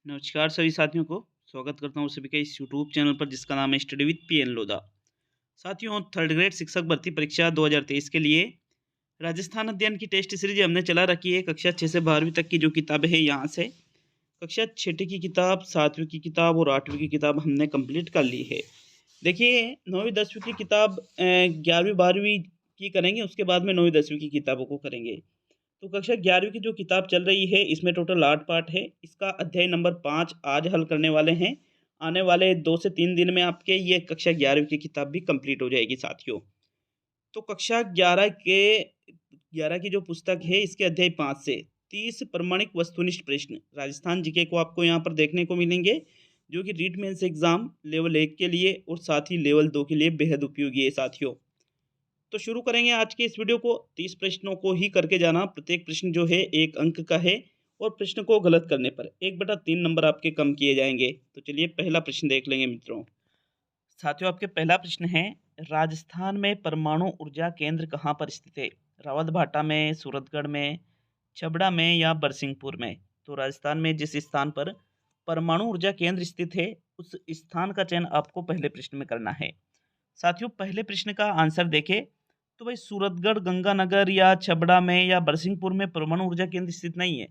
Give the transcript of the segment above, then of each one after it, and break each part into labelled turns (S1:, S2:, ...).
S1: नमस्कार सभी साथियों को स्वागत करता हूँ सभी का इस यूट्यूब चैनल पर जिसका नाम है स्टडी विद पीएन लोधा। साथियों, थर्ड ग्रेड शिक्षक भर्ती परीक्षा 2023 के लिए राजस्थान अध्ययन की टेस्ट सीरीज हमने चला रखी है। कक्षा 6 से 12वीं तक की जो किताबें हैं यहाँ से कक्षा 6 की किताब, 7वीं की किताब और 8वीं की किताब हमने कंप्लीट कर ली है। देखिए, 9वीं 10वीं की किताब 11वीं 12वीं की करेंगे, उसके बाद में 9वीं 10वीं की किताबों को करेंगे। तो कक्षा 11वीं की जो किताब चल रही है इसमें टोटल 8 पार्ट है। इसका अध्याय नंबर 5 आज हल करने वाले हैं। आने वाले 2 से 3 दिन में आपके ये कक्षा 11वीं की किताब भी कंप्लीट हो जाएगी साथियों। तो कक्षा 11 की जो पुस्तक है इसके अध्याय 5 से 30 प्रमाणिक वस्तुनिष्ठ प्रश्न राजस्थान जीके को आपको यहाँ पर देखने को मिलेंगे, जो कि रीट मेंस एग्जाम लेवल 1 के लिए और साथ ही लेवल 2 के लिए बेहद उपयोगी है साथियों। तो शुरू करेंगे आज के इस वीडियो को। 30 प्रश्नों को ही करके जाना। प्रत्येक प्रश्न जो है 1 अंक का है और प्रश्न को गलत करने पर 1/3 नंबर आपके कम किए जाएंगे। तो चलिए पहला प्रश्न देख लेंगे मित्रों। साथियों, आपके पहला प्रश्न है, राजस्थान में परमाणु ऊर्जा केंद्र कहाँ पर स्थित है? रावतभाटा में, सूरतगढ़ में, छबड़ा में या बरसिंहपुर में? तो राजस्थान में जिस स्थान पर परमाणु ऊर्जा केंद्र स्थित है उस स्थान का चयन आपको पहले प्रश्न में करना है। साथियों, पहले प्रश्न का आंसर देखें तो भाई सूरतगढ़, गंगानगर या छबड़ा में या बरसिंहपुर में परमाणु ऊर्जा केंद्र स्थित नहीं है,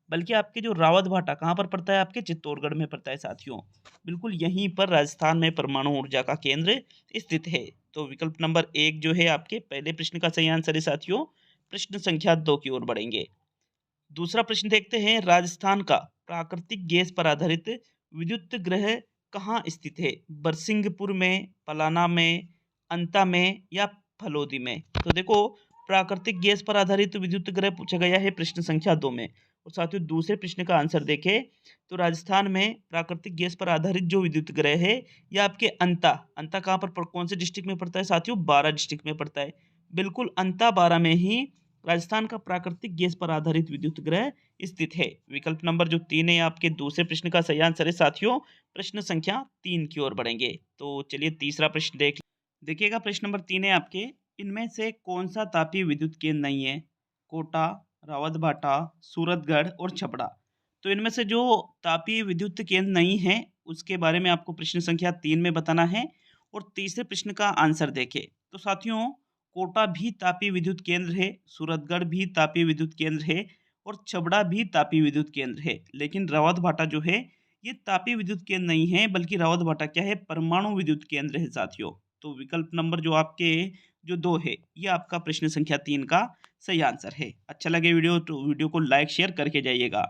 S1: बल्कि आपके जो रावत भाटा कहाँ पर पड़ता है, आपके चित्तौड़गढ़ में पड़ता है साथियों। बिल्कुल यहीं पर राजस्थान में परमाणु ऊर्जा का केंद्र स्थित है। तो विकल्प नंबर 1 जो है आपके पहले प्रश्न का सही आंसर है साथियों। प्रश्न संख्या 2 की ओर बढ़ेंगे। दूसरा प्रश्न देखते हैं, राजस्थान का प्राकृतिक गैस पर आधारित विद्युत ग्रह कहाँ स्थित है? बरसिंहपुर में, पलाना में, अंता में या फलोदी में? तो देखो, प्राकृतिक गैस पर आधारित विद्युत ग्रह पूछा गया है प्रश्न संख्या 2 में। और साथियों, दूसरे प्रश्न का आंसर देखें तो राजस्थान में प्राकृतिक गैस पर आधारित जो विद्युत ग्रह है ये आपके अंता अंता कहाँ पर कौन से डिस्ट्रिक्ट में पड़ता है साथियों? 12 डिस्ट्रिक्ट में पड़ता है। बिल्कुल अंता 12 में ही राजस्थान का प्राकृतिक गैस पर आधारित विद्युत ग्रह स्थित है। विकल्प नंबर जो 3 है आपके दूसरे प्रश्न का सही आंसर है साथियों। प्रश्न संख्या 3 की ओर बढ़ेंगे। तो चलिए तीसरा प्रश्न देखिएगा। प्रश्न नंबर 3 है आपके, इनमें से कौन सा तापीय विद्युत केंद्र नहीं है? कोटा, रावतभाटा, सूरतगढ़ और छपरा। तो इनमें से जो तापीय विद्युत केंद्र नहीं है उसके बारे में आपको प्रश्न संख्या 3 में बताना है। और तीसरे प्रश्न का आंसर देखें तो साथियों, कोटा भी तापीय विद्युत केंद्र है, सूरतगढ़ भी तापीय विद्युत केंद्र है और छबड़ा भी तापीय विद्युत केंद्र है। लेकिन रावत भाटा जो है ये तापीय विद्युत केंद्र नहीं है, बल्कि रावत भाटा क्या है? परमाणु विद्युत केंद्र है साथियों। तो विकल्प नंबर जो आपके जो 2 है ये आपका प्रश्न संख्या 3 का सही आंसर है। अच्छा लगे वीडियो तो वीडियो को लाइक शेयर करके जाइएगा।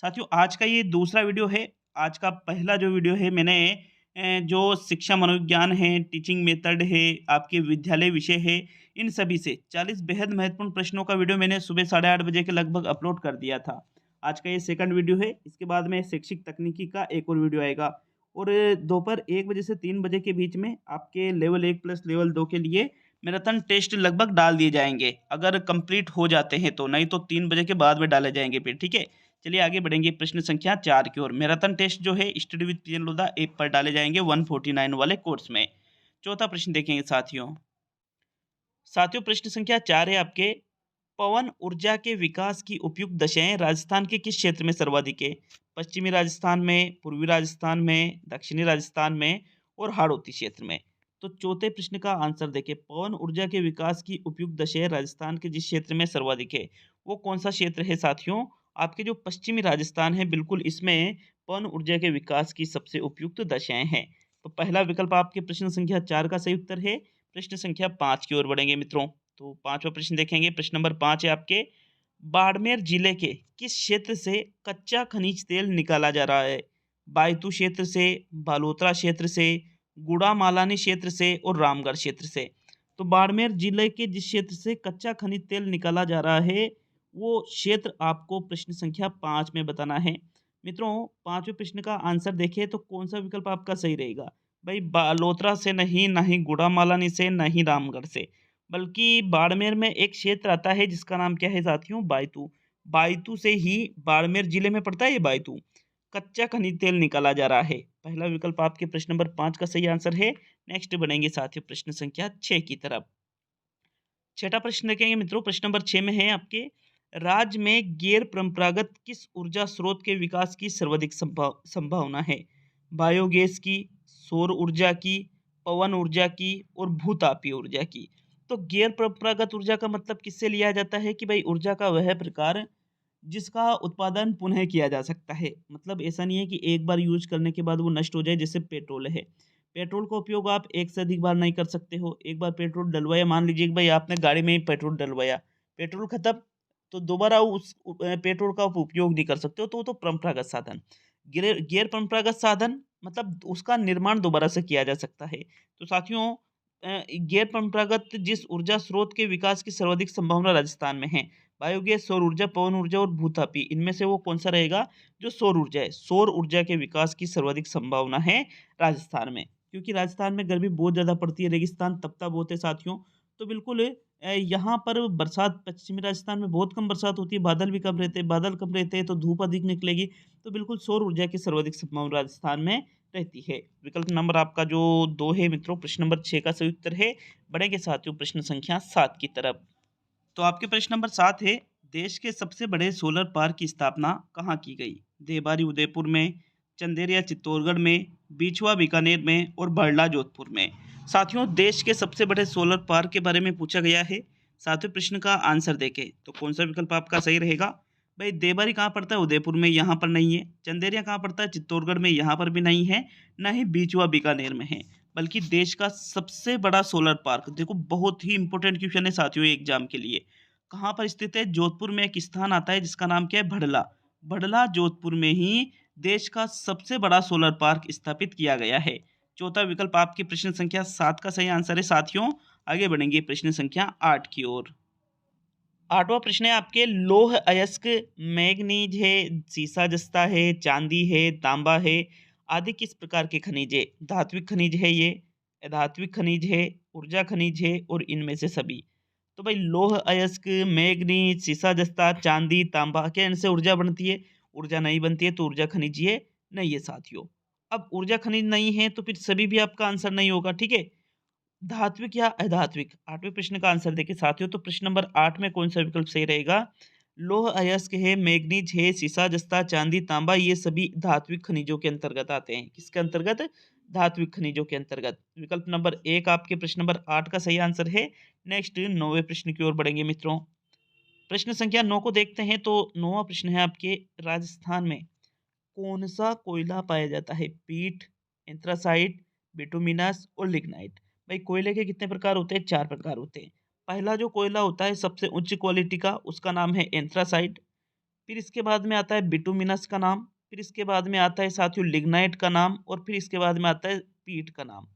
S1: साथियों, आज का ये दूसरा वीडियो है। आज का पहला जो वीडियो है मैंने जो शिक्षा मनोविज्ञान है, टीचिंग मेथड है, आपके विद्यालय विषय है, इन सभी से 40 बेहद महत्वपूर्ण प्रश्नों का वीडियो मैंने सुबह 8:30 बजे के लगभग अपलोड कर दिया था। आज का ये सेकंड वीडियो है। इसके बाद में शैक्षिक तकनीकी का एक और वीडियो आएगा। और दोपहर 1 बजे से 3 बजे के बीच में आपके लेवल 1 प्लस लेवल 2 के लिए मैराथन टेस्ट लगभग डाल दिए जाएंगे, अगर कंप्लीट हो जाते हैं तो, नहीं तो 3 बजे के बाद में डाले जाएंगे फिर, ठीक है। चलिए आगे बढ़ेंगे प्रश्न संख्या 4 की ओर। मैराथन टेस्ट जो है study with PN Lodha app पर डाले जाएंगे 149 वाले कोर्स में। चौथा प्रश्न देखेंगे साथियों। साथियों, प्रश्न संख्या 4 है आपके, पवन ऊर्जा के विकास की उपयुक्त दशाएं राजस्थान के किस क्षेत्र में सर्वाधिक है? पश्चिमी राजस्थान में, पूर्वी राजस्थान में, दक्षिणी राजस्थान में और हाड़ौती क्षेत्र में? तो चौथे प्रश्न का आंसर देखें, पवन ऊर्जा के विकास की उपयुक्त दशाएं राजस्थान के जिस क्षेत्र में सर्वाधिक है वो कौन सा क्षेत्र है साथियों? आपके जो पश्चिमी राजस्थान है, बिल्कुल इसमें पवन ऊर्जा के विकास की सबसे उपयुक्त दशाएं हैं। तो पहला विकल्प आपके प्रश्न संख्या 4 का सही उत्तर है। प्रश्न संख्या 5 की ओर बढ़ेंगे मित्रों। तो पांचवा प्रश्न देखेंगे। प्रश्न नंबर 5 है आपके, बाड़मेर जिले के किस क्षेत्र से कच्चा खनिज तेल निकाला जा रहा है? बायतू क्षेत्र से, बालोतरा क्षेत्र से, गुड़ामालानी क्षेत्र से और रामगढ़ क्षेत्र से? तो बाड़मेर जिले के जिस क्षेत्र से कच्चा खनिज तेल निकाला जा रहा है वो क्षेत्र आपको प्रश्न संख्या 5 में बताना है। मित्रों, पांचवें प्रश्न का आंसर देखें तो कौन सा विकल्प आपका सही रहेगा? भाई बालोतरा से नहीं, ना ही गुड़ामालानी से, ना ही रामगढ़ से, बल्कि बाड़मेर में एक क्षेत्र आता है जिसका नाम क्या है साथियों? बायतू। बायतू से ही बाड़मेर जिले में पड़ता है ये बायतू। कच्चा खनिज तेल निकाला जा रहा है। पहला विकल्प आपके प्रश्न नंबर 5 का सही आंसर है। नेक्स्ट बढ़ेंगे साथियों प्रश्न संख्या 6 की तरफ। छठा प्रश्न देखेंगे मित्रों। प्रश्न नंबर 6 में है आपके, राज्य में गैर परंपरागत किस ऊर्जा स्रोत के विकास की सर्वाधिक संभावना है? बायोगैस की, सौर ऊर्जा की, पवन ऊर्जा की और भूतापीय ऊर्जा की। तो गैर परंपरागत ऊर्जा का मतलब किससे लिया जाता है कि भाई ऊर्जा का वह प्रकार जिसका उत्पादन पुनः किया जा सकता है। मतलब ऐसा नहीं है कि एक बार यूज करने के बाद वो नष्ट हो जाए, जैसे पेट्रोल है। पेट्रोल का उपयोग आप एक से अधिक बार नहीं कर सकते हो। एक बार पेट्रोल डलवाया, मान लीजिए कि भाई आपने गाड़ी में ही पेट्रोल डलवाया, पेट्रोल खत्म, तो दोबारा उस पेट्रोल का आप उपयोग नहीं कर सकते हो, तो वो तो परंपरागत साधन। गैर गैर परंपरागत साधन मतलब उसका निर्माण दोबारा से किया जा सकता है। तो साथियों, गैर परंपरागत जिस ऊर्जा स्रोत के विकास की सर्वाधिक संभावना राजस्थान में है, बायोगैस, सौर ऊर्जा, पवन ऊर्जा और भूतापी, इनमें से वो कौन सा रहेगा? जो सौर ऊर्जा है, सौर ऊर्जा के विकास की सर्वाधिक संभावना है राजस्थान में। क्योंकि राजस्थान में गर्मी बहुत ज़्यादा पड़ती है, रेगिस्तान तपता बहुत है साथियों। तो बिल्कुल यहाँ पर बरसात, पश्चिमी राजस्थान में बहुत कम बरसात होती है, बादल भी कम रहते हैं, बादल कम रहते हैं तो धूप अधिक निकलेगी। तो बिल्कुल सौर ऊर्जा की सर्वाधिक संभावना राजस्थान में रहती है। विकल्प नंबर आपका जो 2 है मित्रों, प्रश्न नंबर 6 का सही उत्तर है। बढ़ेंगे साथियों प्रश्न संख्या 7 की तरफ। तो आपके प्रश्न नंबर 7 है, देश के सबसे बड़े सोलर पार्क की स्थापना कहाँ की गई? देबारी उदयपुर में, चंदेरिया चित्तौड़गढ़ में, बीछवा बीकानेर में और बरला जोधपुर में। साथियों, देश के सबसे बड़े सोलर पार्क के बारे में पूछा गया है। सातवें प्रश्न का आंसर देखें तो कौन सा विकल्प आपका सही रहेगा? भाई देबारी कहाँ पड़ता है? उदयपुर में, यहाँ पर नहीं है। चंदेरिया कहाँ पड़ता है? चित्तौड़गढ़ में, यहाँ पर भी नहीं है। ना ही बीचवा बीकानेर में है। बल्कि देश का सबसे बड़ा सोलर पार्क, देखो बहुत ही इंपॉर्टेंट क्वेश्चन है साथियों एग्जाम के लिए, कहाँ पर स्थित है? जोधपुर में एक स्थान आता है जिसका नाम क्या है? भड़ला। भड़ला जोधपुर में ही देश का सबसे बड़ा सोलर पार्क स्थापित किया गया है। चौथा विकल्प आपके प्रश्न संख्या 7 का सही आंसर है साथियों। आगे बढ़ेंगे प्रश्न संख्या 8 की ओर। आठवां प्रश्न है आपके, लौह अयस्क मैग्नीज है, सीसा जस्ता है, चांदी है, तांबा है आदि किस प्रकार के खनिज है? धात्विक खनिज है ये, अधात्विक खनिज है, ऊर्जा खनिज है और इनमें से सभी। तो भाई लौह अयस्क, मैग्नीज, सीसा जस्ता, चांदी, तांबा, क्या इनसे ऊर्जा बनती है? ऊर्जा नहीं बनती है, तो ऊर्जा खनिज ये नहीं है साथियों। अब ऊर्जा खनिज नहीं है तो फिर सभी भी आपका आंसर नहीं होगा, ठीक है। धात्विक या अधात्विक, आठवें प्रश्न का आंसर देखिए साथियों। तो प्रश्न नंबर 8 में कौन सा विकल्प सही रहेगा? लौह अयस्क है, मैग्नीज है, सीसा जस्ता, चांदी, तांबा, ये सभी धात्विक खनिजों के अंतर्गत आते हैं। किसके अंतर्गत? धात्विक खनिजों के अंतर्गत। विकल्प नंबर 1 आपके प्रश्न नंबर 8 का सही आंसर है। नेक्स्ट 9वें प्रश्न की ओर बढ़ेंगे मित्रों। प्रश्न संख्या 9 को देखते हैं। तो 9वां प्रश्न है आपके, राजस्थान में कौन सा कोयला पाया जाता है? पीट, एंथ्रासाइट, बिटुमिनस और लिग्नाइट। भाई कोयले के कितने प्रकार होते हैं? 4 प्रकार होते हैं। पहला जो कोयला होता है सबसे उच्च क्वालिटी का, उसका नाम है एंथ्रासाइट। फिर इसके बाद में आता है बिटुमिनस का नाम, फिर इसके बाद में आता है साथियों लिग्नाइट का नाम, और फिर इसके बाद में आता है पीट का नाम।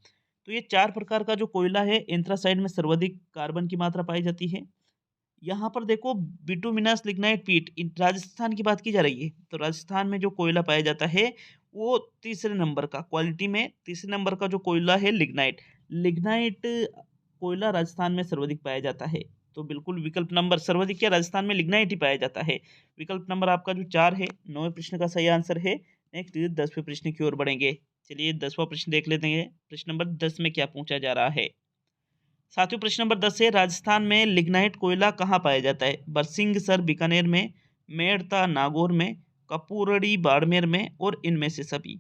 S1: तो ये 4 प्रकार का जो कोयला है, एंथ्रासाइट में सर्वाधिक कार्बन की मात्रा पाई जाती है। यहाँ पर देखो बिटुमिनस, लिग्नाइट, पीट, राजस्थान की बात की जा रही है। तो राजस्थान में जो कोयला पाया जाता है वो तीसरे नंबर का, क्वालिटी में तीसरे नंबर का जो कोयला है लिग्नाइट। लिग्नाइट कोयला राजस्थान में सर्वाधिक पाया जाता है। तो बिल्कुल विकल्प नंबर सर्वाधिक क्या, राजस्थान में लिग्नाइट ही पाया जाता है। विकल्प नंबर आपका जो 4 है 9वें प्रश्न का सही आंसर है। नेक्स्ट 10वें प्रश्न की ओर बढ़ेंगे। चलिए 10वां प्रश्न देख लेते हैं। प्रश्न नंबर 10 में क्या पूछा जा रहा है। साथियों प्रश्न नंबर 10 है, राजस्थान में लिग्नाइट कोयला कहाँ पाया जाता है? बरसिंहसर बीकानेर में, मेड़ता नागौर में, कपूरड़ी बाड़मेर में और इनमें से सभी।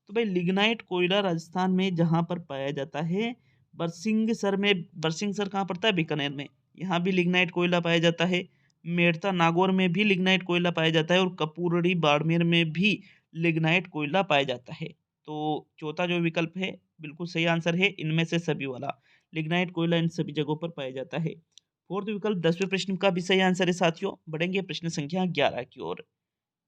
S1: तो भाई लिग्नाइट कोयला राजस्थान में जहाँ पर पाया जाता है, बरसिंहसर में, बरसिंहसर कहाँ पड़ता है? बीकानेर में, यहाँ भी लिग्नाइट कोयला पाया जाता है। मेड़ता नागौर में भी लिग्नाइट कोयला पाया जाता है और कपूरड़ी बाड़मेर में भी लिग्नाइट कोयला पाया जाता है। तो चौथा जो विकल्प है बिल्कुल सही आंसर है, इनमें से सभी वाला। लिग्नाइट कोयला इन सभी जगहों पर पाया जाता है। फोर्थ विकल्प 10वें प्रश्न का भी सही आंसर है साथियों। बढ़ेंगे प्रश्न संख्या 11 की ओर।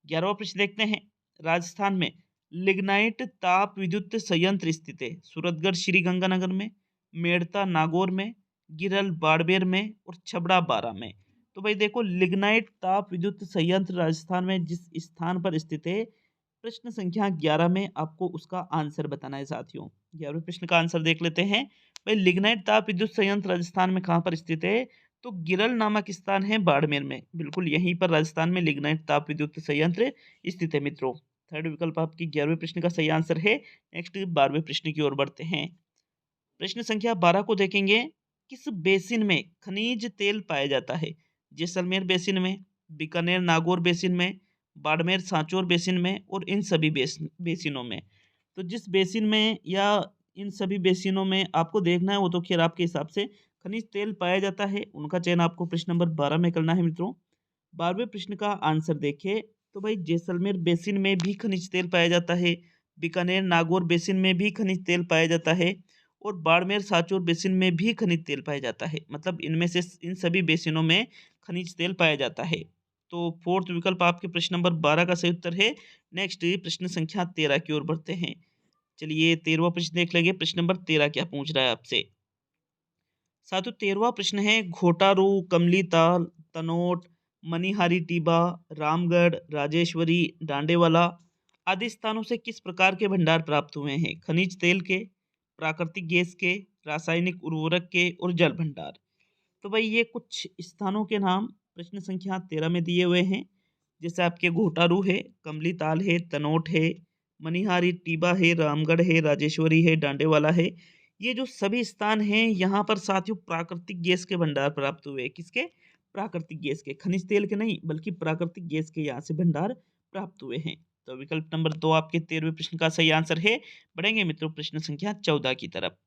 S1: 11वां प्रश्न देखते हैं। राजस्थान में लिग्नाइट ताप विद्युत संयंत्र स्थित है? सूरतगढ़ श्री गंगानगर में, मेड़ता नागौर में, गिरल बाड़मेर में और छबड़ा बारा में। तो भाई देखो लिग्नाइट ताप विद्युत संयंत्र राजस्थान में जिस स्थान पर स्थित है, प्रश्न संख्या 11 में आपको उसका आंसर बताना है साथियों। 11वें प्रश्न का आंसर देख लेते हैं। भाई लिग्नाइट ताप विद्युत संयंत्र राजस्थान में कहाँ पर स्थित है? तो गिरल नामक स्थान है बाड़मेर में। बिल्कुल यहीं पर राजस्थान में लिग्नाइट ताप विद्युत संयंत्र स्थित है मित्रों। थर्ड विकल्प आपकी 11वें प्रश्न का सही आंसर है। नेक्स्ट 12वें प्रश्न की ओर बढ़ते हैं। प्रश्न संख्या 12 को देखेंगे। किस बेसिन में खनिज तेल पाया जाता है? जैसलमेर बेसिन में, बीकानेर नागौर बेसिन में, बाड़मेर सांचौर बेसिन में और इन सभी बेसिनों में। तो जिस बेसिन में या इन सभी बेसिनों में आपको देखना है वो तो खैर आपके हिसाब से खनिज तेल पाया जाता है, उनका चयन आपको प्रश्न नंबर 12 में करना है मित्रों। 12वें प्रश्न का आंसर देखें तो भाई जैसलमेर बेसिन में भी खनिज तेल पाया जाता है, बीकानेर नागौर बेसिन में भी खनिज तेल पाया जाता है और बाड़मेर सांचौर बेसिन में भी खनिज तेल पाया जाता है। मतलब इनमें से इन सभी बेसिनों में खनिज तेल पाया जाता है। तो फोर्थ विकल्प आपके प्रश्न नंबर 12 का सही उत्तर है। नेक्स्ट प्रश्न संख्या 13 की ओर बढ़ते हैं। चलिए 13वां प्रश्न देख लेंगे। प्रश्न नंबर 13 क्या पूछ रहा है आपसे। साथियों 13वां प्रश्न है, घोटारू, कमली ताल, तनोट, मनिहारी टीबा, रामगढ़, राजेश्वरी, डांडेवाला आदि स्थानों से किस प्रकार के भंडार प्राप्त हुए हैं? खनिज तेल के, प्राकृतिक गैस के, रासायनिक उर्वरक के और जल भंडार। तो भाई ये कुछ स्थानों के नाम प्रश्न संख्या 13 में दिए हुए हैं। जैसे आपके घोटारू है, कमली ताल है, तनोट है, मनिहारी टीबा है, रामगढ़ है, राजेश्वरी है, डांडेवाला है। ये जो सभी स्थान हैं यहाँ पर साथियों प्राकृतिक गैस के भंडार प्राप्त हुए। किसके? प्राकृतिक गैस के, खनिज तेल के नहीं बल्कि प्राकृतिक गैस के यहाँ से भंडार प्राप्त हुए हैं। तो विकल्प नंबर 2 आपके 13वें प्रश्न का सही आंसर है। बढ़ेंगे मित्रों प्रश्न संख्या 14 की तरफ।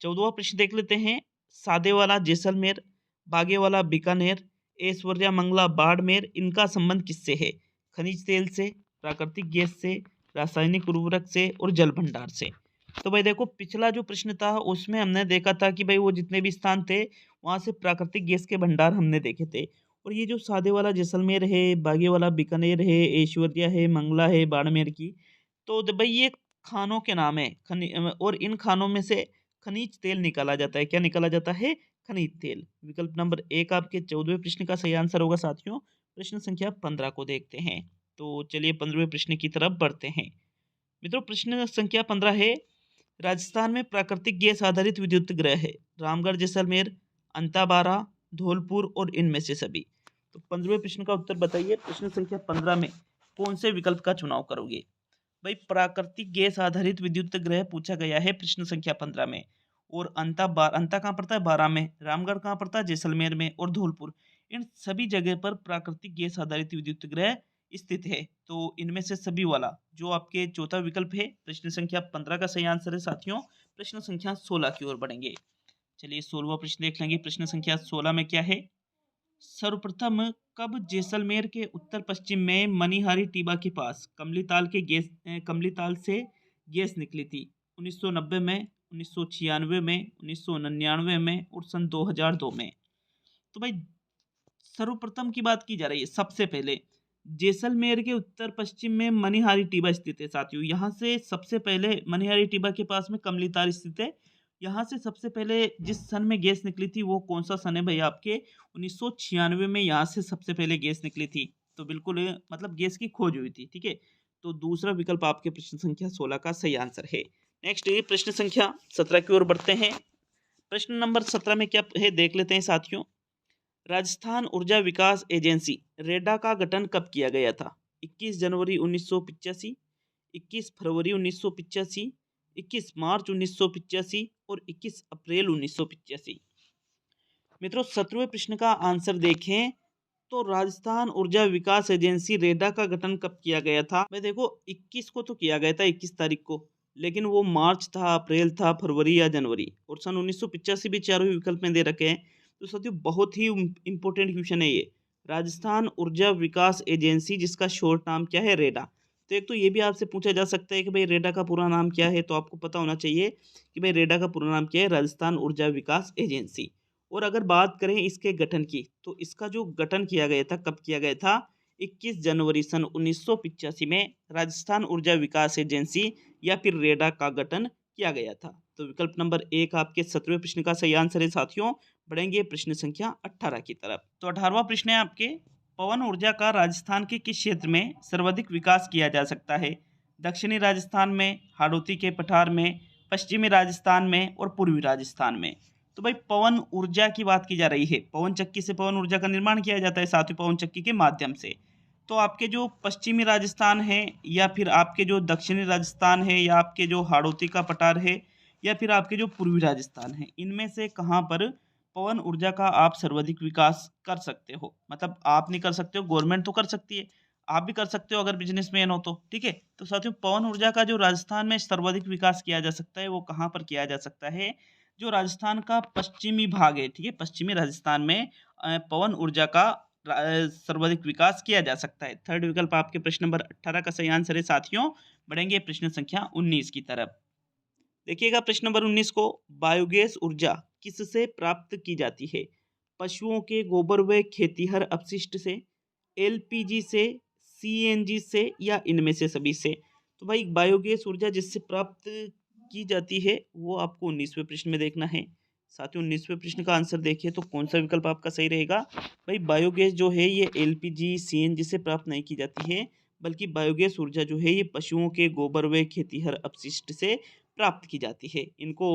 S1: 14वां प्रश्न देख लेते हैं। सादेवाला जैसलमेर, बागेवाला बीकानेर, ऐश्वर्या मंगला बाड़मेर, इनका संबंध किससे है? खनिज तेल से, प्राकृतिक गैस से, रासायनिक उर्वरक से और जल भंडार से। तो भाई देखो पिछला जो प्रश्न था उसमें हमने देखा था कि भाई वो जितने भी स्थान थे वहां से प्राकृतिक गैस के भंडार हमने देखे थे। और ये जो सादेवाला जैसलमेर है, बागेवाला बीकानेर है, ऐश्वर्या है, मंगला है बाड़मेर की, तो भाई ये खानों के नाम है। और इन खानों में से खनिज तेल निकाला जाता है। क्या निकाला जाता है? खनिज तेल। विकल्प नंबर 1 आपके 14वें प्रश्न का सही आंसर होगा साथियों। प्रश्न संख्या 15 को देखते हैं। तो चलिए 15वें प्रश्न की तरफ बढ़ते हैं। मित्रों प्रश्न संख्या 15 है, राजस्थान में प्राकृतिक गैस आधारित विद्युत गृह है। रामगढ़, जैसलमेर, अंताबारा, धौलपुर और इनमें से सभी। तो 15वें प्रश्न का उत्तर बताइए। प्रश्न संख्या 15 में कौन से विकल्प का चुनाव करोगे? भाई प्राकृतिक गैस आधारित विद्युत गृह पूछा गया है प्रश्न संख्या 15 में। और अंता कहाँ पड़ता है? 12 में। रामगढ़ कहाँ पड़ता है? जैसलमेर में। और धौलपुर, इन सभी जगह पर प्राकृतिक गैस आधारित विद्युत गृह स्थित है। तो इनमें से सभी वाला जो आपके चौथा विकल्प है प्रश्न संख्या 15 का सही आंसर है साथियों। प्रश्न संख्या 16 की ओर बढ़ेंगे। चलिए 16वां प्रश्न देख लेंगे। प्रश्न संख्या 16 में क्या है? सर्वप्रथम कब जैसलमेर के उत्तर पश्चिम में मनिहारी टीबा के पास कमली ताल से गैस निकली थी? 1990 में, 1996 में, 1999 में और सन 2002 में। तो भाई सर्वप्रथम की बात की जा रही है। सबसे पहले जैसलमेर के उत्तर पश्चिम में मनिहारी टीबा स्थित है साथियों। यहाँ से सबसे पहले मनिहारी टीबा के पास में कमली ताल स्थित है। यहाँ से सबसे पहले जिस सन में गैस निकली थी वो कौन सा सन है भैया? आपके 1996 में यहाँ से सबसे पहले गैस निकली थी। तो बिल्कुल मतलब गैस की खोज हुई थी। ठीक है, तो दूसरा विकल्प आपके प्रश्न संख्या 16 का सही आंसर है। नेक्स्ट प्रश्न संख्या 17 की ओर बढ़ते हैं। प्रश्न नंबर 17 में क्या है देख लेते हैं साथियों। राजस्थान ऊर्जा विकास एजेंसी रेडा का गठन कब किया गया था? 21 जनवरी 1985, 21 फरवरी 1985, 21 मार्च 1985 और 21 अप्रैल 1985। मित्रों 17वें प्रश्न का आंसर देखें तो राजस्थान ऊर्जा विकास एजेंसी रेडा का गठन कब किया गया था? मैं देखो 21 को तो किया गया था, 21 तारीख को, लेकिन वो मार्च था, अप्रैल था, फरवरी या जनवरी। और सन 1985 भी चारों ही विकल्प में दे रखे हैं। तो साथियों बहुत ही इंपॉर्टेंट क्वेश्चन है ये। राजस्थान ऊर्जा विकास एजेंसी जिसका शॉर्ट नाम क्या है? रेडा। तो एक तो ये भी आपसे पूछा जा सकता है कि भाई रेडा का पूरा नाम क्या है, तो आपको पता होना चाहिए कि भाई रेडा का पूरा नाम क्या है? राजस्थान ऊर्जा विकास एजेंसी। और अगर बात करें इसके गठन की, तो इसका जो गठन किया गया था कब किया गया था? 21 जनवरी सन 1985 में राजस्थान ऊर्जा विकास एजेंसी या फिर रेडा का गठन किया गया था। तो विकल्प नंबर 1 आपके 17वें प्रश्न का सही आंसर है साथियों। बढ़ेंगे प्रश्न संख्या 18 की तरफ। तो 18वां प्रश्न है आपके, पवन ऊर्जा का राजस्थान के किस क्षेत्र में सर्वाधिक विकास किया जा सकता है? दक्षिणी राजस्थान में, हाड़ौती के पठार में, पश्चिमी राजस्थान में और पूर्वी राजस्थान में। तो भाई पवन ऊर्जा की बात की जा रही है। पवन चक्की से पवन ऊर्जा का निर्माण किया जाता है साथियों, पवन चक्की के माध्यम से। तो आपके जो पश्चिमी राजस्थान है या फिर आपके जो दक्षिणी राजस्थान है या आपके जो हाड़ौती का पठार है या फिर आपके जो पूर्वी राजस्थान है, इनमें से कहाँ पर पवन ऊर्जा का आप सर्वाधिक विकास कर सकते हो। मतलब आप नहीं कर सकते हो, गवर्नमेंट तो कर सकती है, आप भी कर सकते हो अगर बिजनेसमैन हो तो, ठीक है। तो साथियों, पवन ऊर्जा का जो राजस्थान में सर्वाधिक विकास किया जा सकता है वो कहाँ पर किया जा सकता है? जो राजस्थान का पश्चिमी भाग है, ठीक है, पश्चिमी राजस्थान में पवन ऊर्जा का सर्वाधिक विकास किया जा सकता है। थर्ड विकल्प आपके प्रश्न नंबर 18 का सही आंसर है साथियों। बढ़ेंगे प्रश्न संख्या 19 की तरफ। देखिएगा प्रश्न नंबर 19 को, बायोगैस ऊर्जा किससे प्राप्त की जाती है? पशुओं के गोबर व खेतीहर अपशिष्ट से, एलपीजी से, सीएनजी से या इनमें से सभी से? तो भाई बायोगैस ऊर्जा जिससे प्राप्त की जाती है वो आपको 19वें प्रश्न में देखना है। साथियों, 19वें प्रश्न का आंसर देखिए तो कौन सा विकल्प आपका सही रहेगा? भाई बायोगैस जो है ये एलपीजी सीएनजी से प्राप्त नहीं की जाती है, बल्कि बायोगैस ऊर्जा जो है ये पशुओं के गोबर व खेतीहर अपशिष्ट से प्राप्त की जाती है। इनको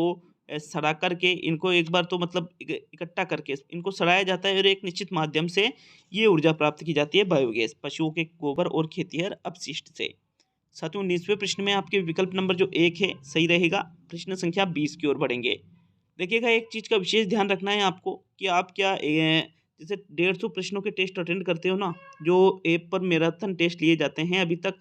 S1: सड़ा करके, इनको एक बार तो मतलब इकट्ठा करके इनको सड़ाया जाता है और एक निश्चित माध्यम से ये ऊर्जा प्राप्त की जाती है बायोगैस, पशुओं के गोबर और खेतीहर अपशिष्ट से। साथियों, 19वें प्रश्न में आपके विकल्प नंबर जो 1 है सही रहेगा। प्रश्न संख्या 20 की ओर बढ़ेंगे। देखिएगा, एक चीज़ का विशेष ध्यान रखना है आपको कि आप क्या जैसे 150 प्रश्नों के टेस्ट अटेंड करते हो ना, जो ऐप पर मैराथन टेस्ट लिए जाते हैं, अभी तक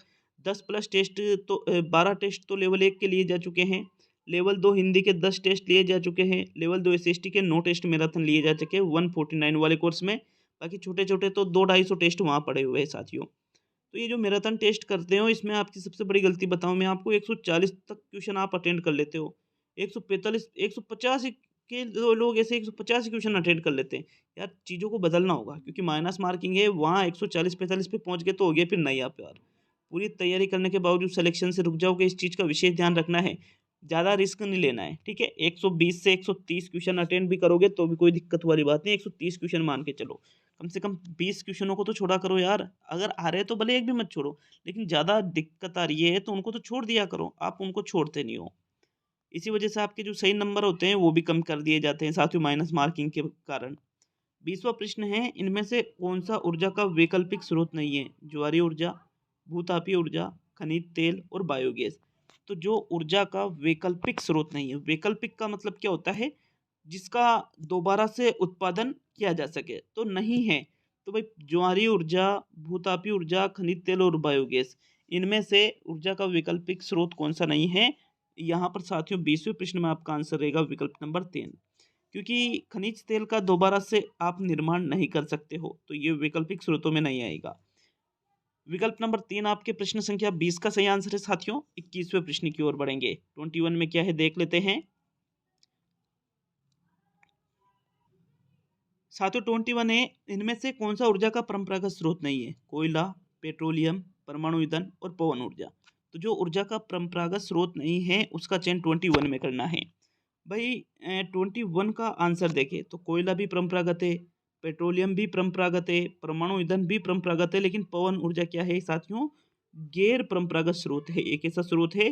S1: 10 प्लस टेस्ट तो 12 टेस्ट तो लेवल 1 के लिए जा चुके हैं, लेवल 2 हिंदी के 10 टेस्ट लिए जा चुके हैं, लेवल 2 एसएसटी के 9 टेस्ट मैराथन लिए जा चुके हैं 149 वाले कोर्स में। बाकी छोटे-छोटे तो 2-250 टेस्ट वहाँ पड़े हुए हैं साथियों। तो ये जो मैराथन टेस्ट करते हो इसमें आपकी सबसे बड़ी गलती बताऊँ मैं आपको, 140 तक क्वेश्चन आप अटेंड कर लेते हो। 145 150 के लोग ऐसे 150 क्वेश्चन अटेंड कर लेते हैं। यार चीज़ों को बदलना होगा, क्योंकि माइनस मार्किंग है, वहाँ 140-45 पे पहुँच गए तो हो गया, फिर नहीं आप यार। पूरी तैयारी करने के बावजूद सिलेक्शन से रुक जाओगे, इस चीज़ का विशेष ध्यान रखना है। ज़्यादा रिस्क नहीं लेना है, ठीक है? 120 से 130 क्वेश्चन अटेंड भी करोगे तो भी कोई दिक्कत वाली बात नहीं, 130 क्वेश्चन मान के चलो। कम से कम 20 क्वेश्चनों को तो छोड़ा करो यार। अगर आ रहे हैं तो भले एक भी मत छोड़ो, लेकिन ज़्यादा दिक्कत आ रही है तो उनको तो छोड़ दिया करो, आप उनको छोड़ते नहीं हो। इसी वजह से आपके जो सही नंबर होते हैं वो भी कम कर दिए जाते हैं साथियों, माइनस मार्किंग के कारण। 20वां प्रश्न है, इनमें से कौन-सा ऊर्जा का वैकल्पिक स्रोत नहीं है? ज्वारीय ऊर्जा, भू-तापीय ऊर्जा, खनिज तेल और बायोगैस। तो जो ऊर्जा का वैकल्पिक स्रोत नहीं है, वैकल्पिक का मतलब क्या होता है? जिसका दोबारा से उत्पादन किया जा सके, तो नहीं है। तो भाई ज्वारीय ऊर्जा, भू-तापीय ऊर्जा, खनिज तेल और बायोगैस, इनमें से ऊर्जा का वैकल्पिक स्रोत कौन-सा नहीं है? यहाँ पर साथियों 20वें प्रश्न में आपका आंसर रहेगा विकल्प नंबर 3। क्योंकि खनिज तेल का दोबारा से आप निर्माण नहीं कर सकते हो, तो ये वैकल्पिक स्रोतों में नहीं आएगा। विकल्प नंबर 3 आपके प्रश्न संख्या 20 का सही आंसर है साथियों। 21वें प्रश्न की ओर बढ़ेंगे। 21 में क्या है देख लेते हैं। साथियों 21 है, इनमें से कौन सा ऊर्जा का परंपरागत स्रोत नहीं है? कोयला, पेट्रोलियम, परमाणु ईंधन और पवन ऊर्जा। तो जो ऊर्जा का परंपरागत स्रोत नहीं है उसका चयन 21 में करना है। भाई 21 का आंसर देखें तो कोयला भी परंपरागत है, पेट्रोलियम भी परंपरागत है, परमाणु ईंधन भी परंपरागत है, लेकिन पवन ऊर्जा क्या है साथियों? गैर परंपरागत स्रोत है। एक ऐसा स्रोत है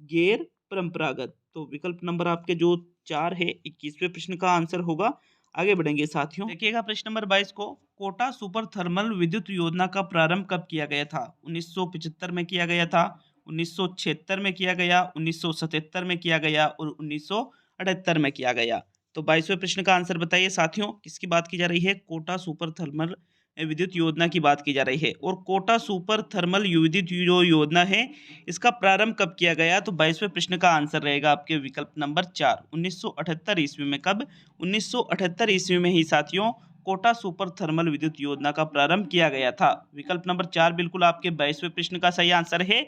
S1: गैर परंपरागत। तो विकल्प नंबर आपके जो 4 है 21वें प्रश्न का आंसर होगा। आगे बढ़ेंगे साथियों। देखिएगा प्रश्न नंबर 22 को, कोटा सुपर थर्मल विद्युत योजना का प्रारंभ कब किया गया था? 1975 में किया गया था, 1976 में किया गया, 1977 में किया गया और 1978 में किया गया। तो 22वें प्रश्न का आंसर बताइए साथियों, किसकी बात की जा रही है? कोटा सुपर थर्मल विद्युत योजना की बात की जा रही है। और कोटा सुपर थर्मल विद्युत जो योजना है इसका प्रारंभ कब किया गया? तो 22वें प्रश्न का आंसर रहेगा आपके विकल्प नंबर 4, 1978 ईस्वी में। कब? 1978 ईस्वी में ही साथियों कोटा सुपर थर्मल विद्युत योजना का प्रारंभ किया गया था। विकल्प नंबर 4 बिल्कुल आपके 22वें प्रश्न का सही आंसर है।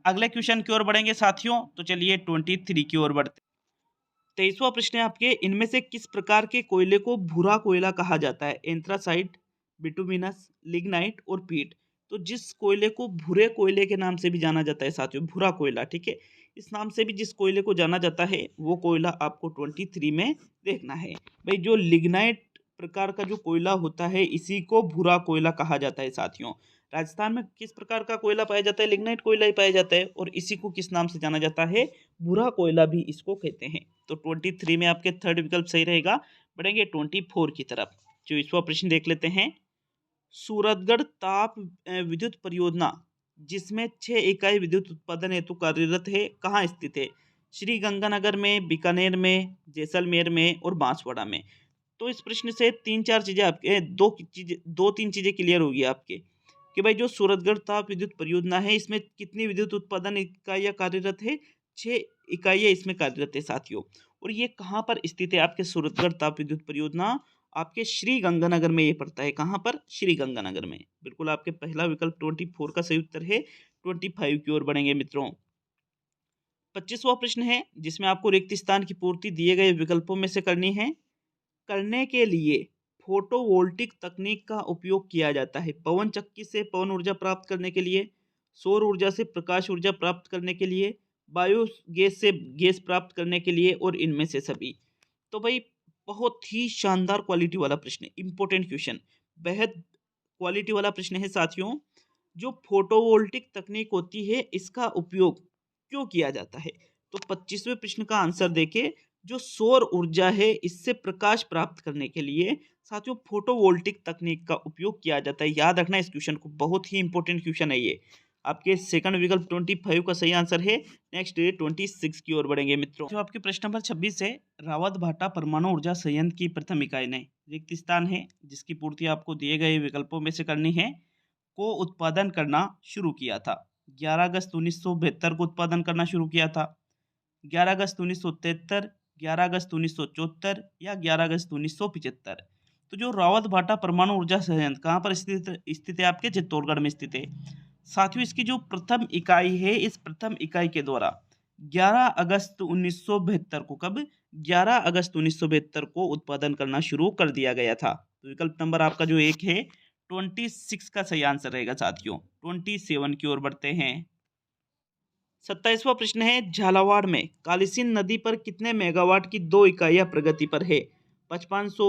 S1: अगले क्वेश्चन की ओर बढ़ेंगे साथियों, तो चलिए 23 की ओर बढ़ते। 23वां प्रश्न है आपके, इनमें से किस प्रकार के कोयले को भूरा कोयला कहा जाता है? एंथ्रासाइट, बिटुमिनस, लिग्नाइट और पीट। तो जिस कोयले को भूरे कोयले के नाम से भी जाना जाता है साथियों, भूरा कोयला, ठीक है, इस नाम से भी जिस कोयले को जाना जाता है वो कोयला आपको 23 में देखना है। भाई जो लिग्नाइट प्रकार का जो कोयला होता है इसी को भूरा कोयला कहा जाता है साथियों। राजस्थान में किस प्रकार का कोयला पाया जाता है? लिग्नाइट कोयला ही पाया जाता है, और इसी को किस नाम से जाना जाता है? भूरा कोयला भी इसको कहते हैं। तो 23 में आपके थर्ड विकल्प सही रहेगा। बढ़ेंगे 24 की तरफ। 24वां प्रश्न देख लेते हैं। सूरतगढ़ ताप विद्युत परियोजना जिसमें 6 इकाई विद्युत उत्पादन हेतु कार्यरत है, कहाँ स्थित है? श्री गंगानगर में, बीकानेर में, जैसलमेर में और बांसवाड़ा में। तो इस प्रश्न से 3-4 चीज़ें आपके 2-3 चीज़ें क्लियर होगी आपके कि भाई जो सूरतगढ़ ताप विद्युत परियोजना है इसमें कितनी विद्युत उत्पादन इकाइयाँ कार्यरत है? 6 इकाइयाँ इसमें कार्यरत है साथियों। और ये कहाँ पर स्थित है आपके सूरतगढ़ ताप विद्युत परियोजना? आपके श्री गंगानगर में ये पड़ता है। कहाँ पर? श्री गंगानगर में। बिल्कुल आपके पहला विकल्प 24 का सही उत्तर है। 25 की ओर बढ़ेंगे मित्रों। 25वां प्रश्न है जिसमें आपको रिक्त स्थान की पूर्ति दिए गए विकल्पों में से करनी है। करने के लिए फोटोवोल्टिक तकनीक का उपयोग किया जाता है। पवन चक्की से पवन ऊर्जा प्राप्त करने के लिए, सौर ऊर्जा से प्रकाश ऊर्जा प्राप्त करने के लिए, बायो गैस से गैस प्राप्त करने के लिए और इनमें से सभी। तो भाई बहुत ही शानदार क्वालिटी वाला प्रश्न है, इंपॉर्टेंट क्वेश्चन, बेहद क्वालिटी वाला प्रश्न है साथियों। जो फोटोवोल्टिक तकनीक होती है इसका उपयोग क्यों किया जाता है? तो 25वें प्रश्न का आंसर देखिए। जो सौर ऊर्जा है इससे प्रकाश प्राप्त करने के लिए साथियों फोटोवोल्टिक तकनीक का उपयोग किया जाता है। याद रखना इस क्वेश्चन को, बहुत ही इंपॉर्टेंट क्वेश्चन है ये। आपके सेकंड विकल्प 25 का सही आंसर है। नेक्स्ट 26 की ओर बढ़ेंगे मित्रों। जो आपके प्रश्न नंबर 26 है, रावत भाटा परमाणु ऊर्जा संयंत्र की प्रथम इकाई ने रिक्त स्थान है जिसकी पूर्ति आपको दिए गए विकल्पों में से करनी है, को उत्पादन करना शुरू किया था। 11 अगस्त 1972 को उत्पादन करना शुरू किया था, 11 अगस्त 1973, 11 अगस्त 1974 या 11 अगस्त 1975। तो जो रावत भाटा परमाणु ऊर्जा संयंत्र कहाँ पर स्थित है आपके चित्तौड़गढ़ में स्थित है साथियों। इसकी जो प्रथम इकाई है, इस प्रथम इकाई के द्वारा 11 अगस्त 1972 को, कब? 11 अगस्त 1972 को उत्पादन करना शुरू कर दिया गया था। तो विकल्प नंबर आपका जो एक है 26 का सही आंसर रहेगा साथियों। 27 की ओर बढ़ते हैं। 27वां प्रश्न है, झालावाड़ में कालीसिंध नदी पर कितने मेगावाट की 2 इकाइयां प्रगति पर है? 5500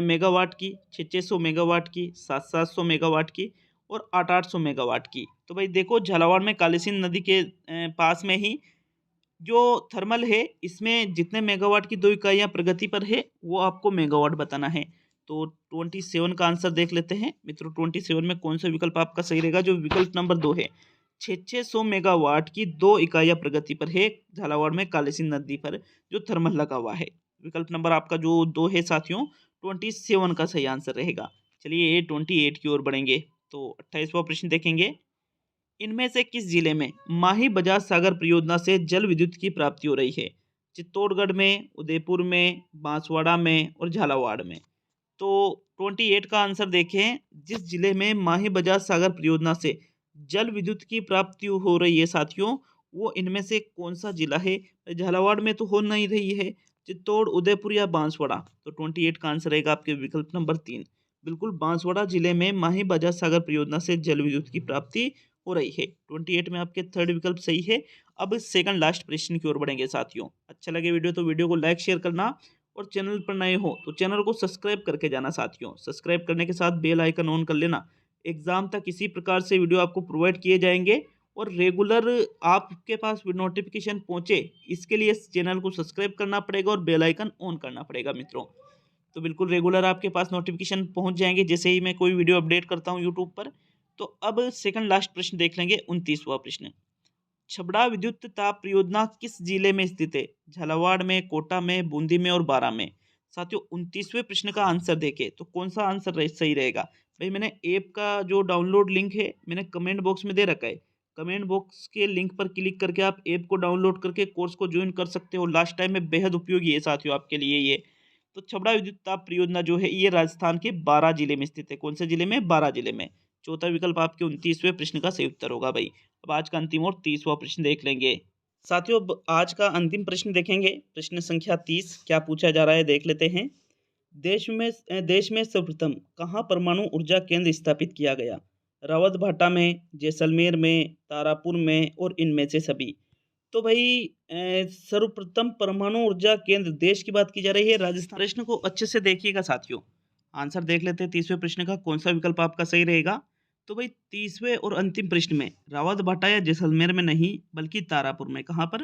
S1: मेगावाट की, 6600 मेगावाट की, 7700 मेगावाट की और 8800 मेगावाट की। तो भाई देखो, झालावाड़ में कालीसिंध नदी के पास में ही जो थर्मल है इसमें जितने मेगावाट की 2 इकाइयां प्रगति पर है वो आपको मेगावाट बताना है। तो 27 का आंसर देख लेते हैं मित्रों। 27 में कौन सा विकल्प आपका सही रहेगा? जो विकल्प नंबर 2 है, 600 मेगावाट की 2 इकाइयां प्रगति पर है झालावाड़ में कालीसिंध नदी पर जो थर्मल लगा हुआ है। विकल्प नंबर आपका जो 2 है साथियों 27 का सही आंसर रहेगा। चलिए 28 की ओर बढ़ेंगे। तो 28वां प्रश्न देखेंगे, इनमें से किस जिले में माही बजाज सागर परियोजना से जल विद्युत की प्राप्ति हो रही है? चित्तौड़गढ़ में, उदयपुर में, बांसवाड़ा में और झालावाड़ में। तो 28 का आंसर देखें। जिस जिले में माही बजाज सागर परियोजना से जल विद्युत की प्राप्ति हो रही है साथियों, वो इनमें से कौन सा जिला है? झालावाड़ में तो हो नहीं रही है, चित्तौड़, उदयपुर या बांसवाड़ा। तो 28 का आंसर रहेगा आपके विकल्प नंबर 3। बिल्कुल बांसवाड़ा जिले में माही बजाज सागर परियोजना से जल विद्युत की प्राप्ति हो रही है। 28 में आपके थर्ड विकल्प सही है। अब सेकंड लास्ट प्रश्न की ओर बढ़ेंगे साथियों। अच्छा लगे वीडियो तो वीडियो को लाइक शेयर करना और चैनल पर नए हो तो चैनल को सब्सक्राइब करके जाना साथियों। सब्सक्राइब करने के साथ बेल आइकन ऑन कर लेना। एग्जाम तक इसी प्रकार से वीडियो आपको प्रोवाइड किए जाएंगे और रेगुलर आपके पास नोटिफिकेशन पहुंचे इसके लिए इस चैनल को सब्सक्राइब करना पड़ेगा और बेल आइकन ऑन करना पड़ेगा मित्रों। तो बिल्कुल रेगुलर आपके पास नोटिफिकेशन पहुंच जाएंगे जैसे ही मैं कोई वीडियो अपडेट करता हूं यूट्यूब पर। तो अब सेकंड लास्ट प्रश्न देख लेंगे, 29वां प्रश्न। छबड़ा विद्युत ताप परियोजना किस जिले में स्थित है? झालावाड़ में, कोटा में, बूंदी में और बारां में। साथियों 29वें प्रश्न का आंसर देखें तो कौन सा आंसर सही रहेगा? भाई मैंने ऐप का जो डाउनलोड लिंक है मैंने कमेंट बॉक्स में दे रखा है। कमेंट बॉक्स के लिंक पर क्लिक करके आप ऐप को डाउनलोड करके कोर्स को ज्वाइन कर सकते हो। लास्ट टाइम में बेहद उपयोगी है साथियों आपके लिए ये। तो छबड़ा विद्युत ताप परियोजना जो है ये राजस्थान के 12 जिले में स्थित है। कौन से जिले में? 12 जिले में। चौथा विकल्प आपके 29वें प्रश्न का सही उत्तर होगा भाई। अब आज का अंतिम और 30वां प्रश्न देख लेंगे साथियों। अब आज का अंतिम प्रश्न देखेंगे, प्रश्न संख्या 30 क्या पूछा जा रहा है देख लेते हैं। देश में सर्वप्रथम कहाँ परमाणु ऊर्जा केंद्र स्थापित किया गया? रावत भाटा में, जैसलमेर में, तारापुर में और इनमें से सभी। तो भाई सर्वप्रथम परमाणु ऊर्जा केंद्र देश की बात की जा रही है राजस्थान। प्रश्न को अच्छे से देखिएगा साथियों। आंसर देख लेते हैं 30वें प्रश्न का, कौन सा विकल्प आपका सही रहेगा? तो भाई 30वें और अंतिम प्रश्न में रावत भाटा या जैसलमेर में नहीं बल्कि तारापुर में। कहाँ पर?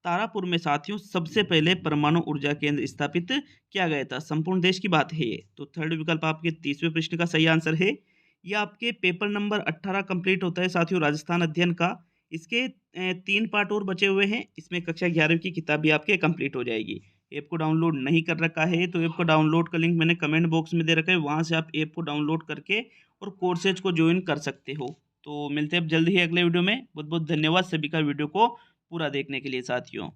S1: तारापुर में साथियों सबसे पहले परमाणु ऊर्जा केंद्र स्थापित किया गया था। संपूर्ण देश की बात है ये। तो थर्ड विकल्प आपके 30वें प्रश्न का सही आंसर है। यह आपके पेपर नंबर 18 कंप्लीट होता है साथियों राजस्थान अध्ययन का। इसके 3 पार्ट और बचे हुए हैं। इसमें कक्षा 11वीं की किताब भी आपके कंप्लीट हो जाएगी। ऐप को डाउनलोड नहीं कर रखा है तो ऐप को डाउनलोड का लिंक मैंने कमेंट बॉक्स में दे रखा है, वहाँ से आप ऐप को डाउनलोड करके और कोर्सेज को ज्वाइन कर सकते हो। तो मिलते हैं अब जल्द ही अगले वीडियो में। बहुत बहुत धन्यवाद सभी का वीडियो को पूरा देखने के लिए साथियों।